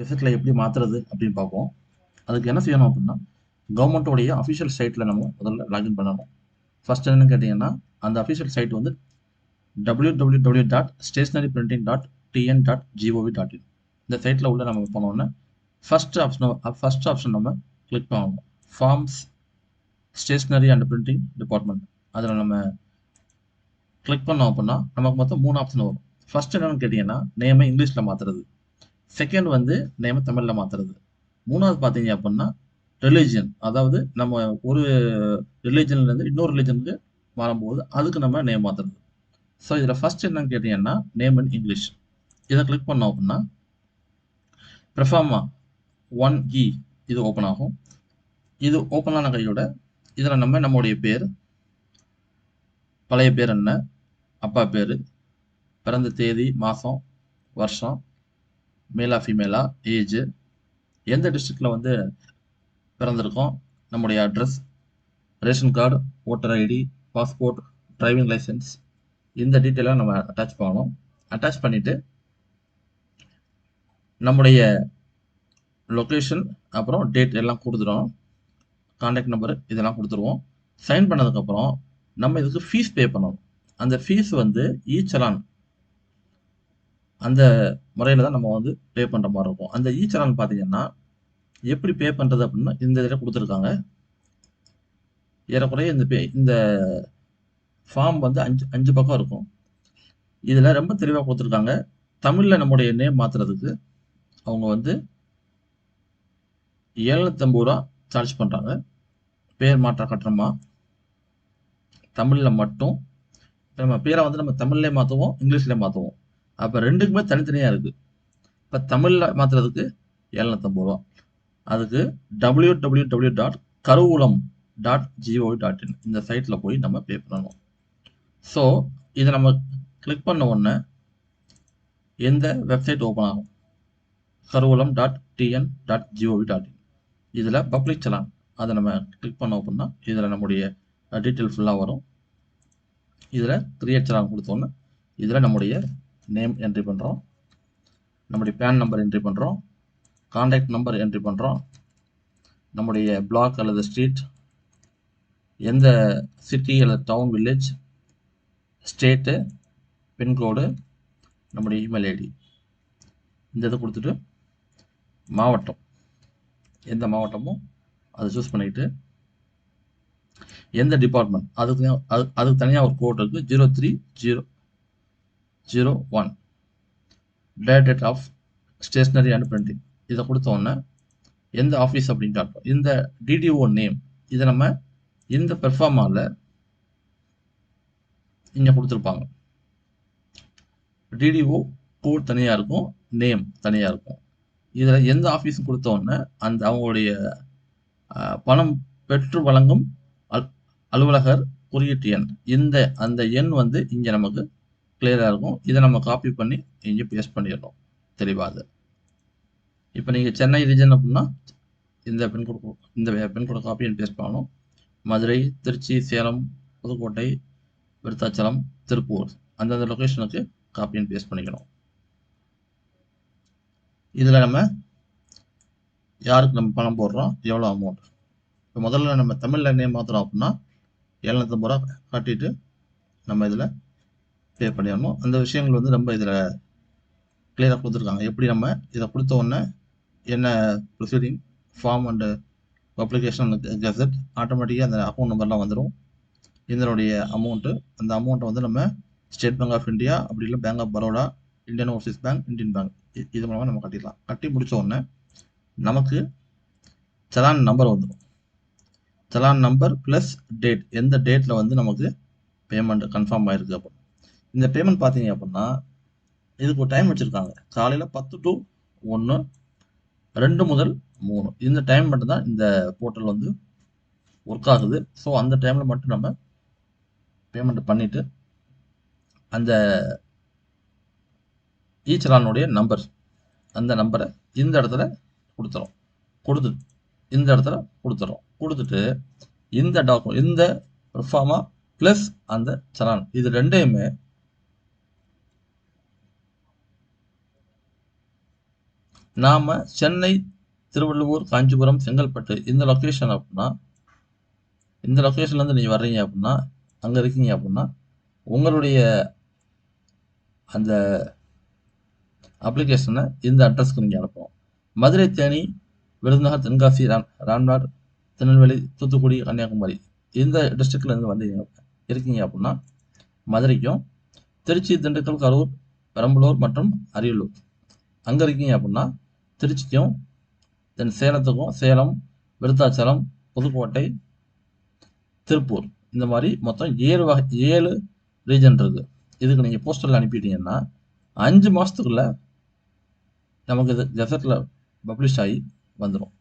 வெப்சைட்ல எப்படி மாத்துறது அப்படின்னு பார்ப்போம். அதுக்கு என்ன செய்யணும் அப்படின்னா, கவர்மெண்ட்டோடைய அஃபிஷியல் சைட்ல நம்ம முதல்ல லாகின் பண்ணணும். ஃபர்ஸ்ட் என்னன்னு கேட்டீங்கன்னா, அந்த அஃபிஷியல் சைட் வந்து www.stationaryprinting.tn.gov.in. இந்த சைட்ல உள்ள நம்ம போனோம்னா ஃபர்ஸ்ட் ஆப்ஷன் நம்ம கிளிக் பண்ணணும். Forms stationery and printing department. அதில் நம்ம கிளிக் பண்ணோம் அப்படின்னா நமக்கு மொத்தம் 3 ஆப்ஷன் வரும். ஃபர்ஸ்ட் என்னன்னு கேட்டீங்கன்னா, நேமை இங்கிலீஷ்ல மாத்துறது. செகண்ட் வந்து நேமை தமிழ்ல மாத்துறது. மூணாவது பார்த்தீங்க அப்படின்னா ரிலிஜியன், அதாவது நம்ம ஒரு ரிலிஜன்ல இருந்து இன்னொரு ரிலிஜனுக்கு மாறும்போது அதுக்கு நம்ம நேம் மாத்துறது. ஸோ இதில் ஃபர்ஸ்ட் என்னன்னு கேட்டீங்கன்னா நேம் இன் இங்கிலீஷ். இதை கிளிக் பண்ணோம் அப்படின்னா ப்ரெஃபார்மா 1E இது ஓப்பன் ஆகும். இது ஓப்பன் ஆன கையோட இதில் நம்முடைய பேர், பழைய பேர் என்ன, அப்பா பேர், பிறந்த தேதி, மாதம், வருஷம், மேலா ஃபீமேலா, ஏஜ், எந்த டிஸ்ட்ரிக்டில் வந்து பிறந்திருக்கோம், நம்முடைய address, ration card, voter ID, passport, driving licence, இந்த டீட்டெயிலாக நம்ம அட்டாச் பண்ணணும். அட்டாச் பண்ணிவிட்டு நம்முடைய லொக்கேஷன் அப்புறம் டேட் எல்லாம் கொடுத்துருவோம். கான்டாக்ட் நம்பர் இதெல்லாம் கொடுத்துருவோம். சைன் பண்ணதுக்கப்புறம் நம்ம இதுக்கு ஃபீஸ் பே பண்ணணும். அந்த ஃபீஸ் வந்து ஈச்சலான் அந்த முறையில் தான் நம்ம வந்து பே பண்ணுற மாதிரி இருக்கும். அந்த ஈச்சலான் பார்த்தீங்கன்னா எப்படி பே பண்ணுறது அப்படின்னா இந்த இதில் கொடுத்துருக்காங்க. ஏறக்குறைய இந்த ஃபார்ம் வந்து 5 பக்கம் இருக்கும். இதில் ரொம்ப தெளிவாக கொடுத்துருக்காங்க. தமிழில் நம்முடைய நேம் மாற்றுறதுக்கு அவங்க வந்து 750 ரூபா சார்ஜ் பண்ணுறாங்க. பேர் மாற்ற கட்டணமா தமிழில் மட்டும். நம்ம பேரை வந்து நம்ம தமிழ்லேயே மாற்றுவோம், இங்கிலீஷ்லேயே மாற்றுவோம். அப்போ ரெண்டுக்குமே தனித்தனியாக இருக்குது. இப்போ தமிழில் மாற்றுறதுக்கு 750 ரூபா. அதுக்கு www.karuvulam.gov.in இந்த சைட்டில் போய் நம்ம பே பண்ணணும். ஸோ இதை நம்ம கிளிக் பண்ண உடனே எந்த வெப்சைட் ஓப்பன் ஆகும்? karuvulam.tn.gov.in. இதில் பப்ளிக் சலான் அதை நம்ம கிளிக் பண்ணோம் அப்படின்னா இதில் நம்முடைய டீட்டெயில் ஃபுல்லாக வரும். இதில் கிரியேட் சலான் கொடுத்தோன்னே இதில் நம்முடைய நேம் என்ட்ரி பண்ணுறோம், நம்முடைய பேன் நம்பர் என்ட்ரி பண்ணுறோம், கான்டாக்ட் நம்பர் என்ட்ரி பண்ணுறோம், நம்முடைய பிளாக் அல்லது ஸ்ட்ரீட், எந்த சிட்டி அல்லது டவுன், வில்லேஜ், ஸ்டேட்டு, பின்கோடு, நம்முடைய இமெயில் ஐடி, இந்த இதை கொடுத்துட்டு மாவட்டம், எந்த மாவட்டமோ அதை சூஸ் பண்ணிக்கிட்டு எந்த டிபார்ட்மெண்ட் அதுக்கு தனியாக ஒரு கோட் இருக்குது 03001 date of stationery and printing. இதை கொடுத்தோன்னே எந்த ஆஃபீஸ் அப்படின்னு காட்டும். இந்த டிடிஓ நேம் இதை நம்ம இந்த பெர்ஃபார்மாவில் இங்கே கொடுத்துருப்பாங்க. டிடிஓ கோட் தனியாக இருக்கும், நேம் தனியாக இருக்கும். இதில் எந்த ஆஃபீஸ் கொடுத்தோன்னே அந்த அவங்களுடைய பணம் பெற்று வழங்கும் அலுவலகர் குறியீட்டு எண், அந்த எண் வந்து இங்கே நமக்கு கிளியராக இருக்கும். இதை நம்ம காப்பி பண்ணி இங்கே பேஸ்ட் பண்ணிடுறோம் தெளிவாக. இப்போ நீங்கள் சென்னை ரீஜன் அப்படின்னா இந்த பின்கோடு காப்பி அண்ட் பேஸ்ட் பண்ணணும். மதுரை, திருச்சி, சேலம், புதுக்கோட்டை, விருத்தாச்சலம், திருப்பூர் அந்தந்த லொக்கேஷனுக்கு காப்பி அண்ட் பேஸ்ட் பண்ணிக்கணும். இதில் நம்ம யாருக்கு நம்ம பணம் போடுறோம், எவ்வளோ அமௌண்ட். இப்போ முதல்ல நம்ம தமிழில் நேம் மாற்றுறோம் அப்படின்னா 750 ரூபா காட்டிட்டு நம்ம இதில் பே பண்ணிடணும். அந்த விஷயங்கள் வந்து ரொம்ப இதில் கிளியராக கொடுத்துருக்காங்க. எப்படி நம்ம இதை கொடுத்த உடனே என்ன proceeding, form and application gazette, ஆட்டோமேட்டிக்காக அந்த அக்கௌண்ட் நம்பர்லாம் வந்துடும். இதனுடைய அமௌண்ட்டு, அந்த அமௌண்ட்டை வந்து நம்ம ஸ்டேட் பேங்க் ஆஃப் இந்தியா அப்படி இல்லை bank of Baroda, Indian overseas bank, Indian bank இது மூலமாக நம்ம கட்டிடலாம். கட்டி முடித்த உடனே நமக்கு சலான் நம்பர் வந்துடும். சலான் நம்பர் ப்ளஸ் டேட், எந்த டேட்டில் வந்து நமக்கு பேமெண்ட் கன்ஃபார்ம் ஆகிருக்கு. அப்போ இந்த பேமெண்ட் பார்த்தீங்க அப்படின்னா இதுக்கு ஒரு டைம் வச்சுருக்காங்க. காலையில் 10 to 1, 2 முதல் 3 இந்த டைம் மட்டும்தான் இந்த போர்ட்டல் வந்து ஒர்க் ஆகுது. ஸோ அந்த டைமில் மட்டும் நம்ம பேமெண்ட் பண்ணிவிட்டு அந்த ஈச்சலானுடைய நம்பர், அந்த நம்பரை இந்த இடத்துல கொடுத்துரும். இந்த இடத்துல கொடுத்துட்டு இந்த டாக்குமெண்ட், இந்த ப்ரொஃபார்மா ப்ளஸ் அந்த சலான், இது ரெண்டையுமே நாம் சென்னை, திருவள்ளூர், காஞ்சிபுரம், செங்கல்பட்டு இந்த லொக்கேஷன் அப்படின்னா, இந்த லொக்கேஷன்லேருந்து நீங்கள் வர்றீங்க அப்படின்னா, அங்கே இருக்கீங்க அப்படின்னா, உங்களுடைய அந்த அப்ளிகேஷனை இந்த அட்ரஸ்க்கு நீங்கள் அனுப்பணும். மதுரை, தேனி, விருதுநகர், தென்காசி, ராம்நாட், திருநெல்வேலி, தூத்துக்குடி, கன்னியாகுமரி இந்த டிஸ்ட்ரிக்ட்லேருந்து வந்து இருக்கீங்க அப்படின்னா மதுரைக்கும், திருச்சி, திண்டுக்கல், கரூர், பெரம்பலூர் மற்றும் அரியலூர் அங்கே இருக்கீங்க அப்படின்னா திருச்சிக்கும், தென் சேலத்துக்கும், சேலம், விருத்தாச்சலம், புதுக்கோட்டை, திருப்பூர் இந்த மாதிரி மொத்தம் 7 ரீஜன் இருக்குது. இதுக்கு நீங்கள் போஸ்டரில் அனுப்பிட்டீங்கன்னா 5 மாதத்துக்குள்ளே நமக்கு இது கெசட்டில் பப்ளிஷ் ஆகி வந்துடும்.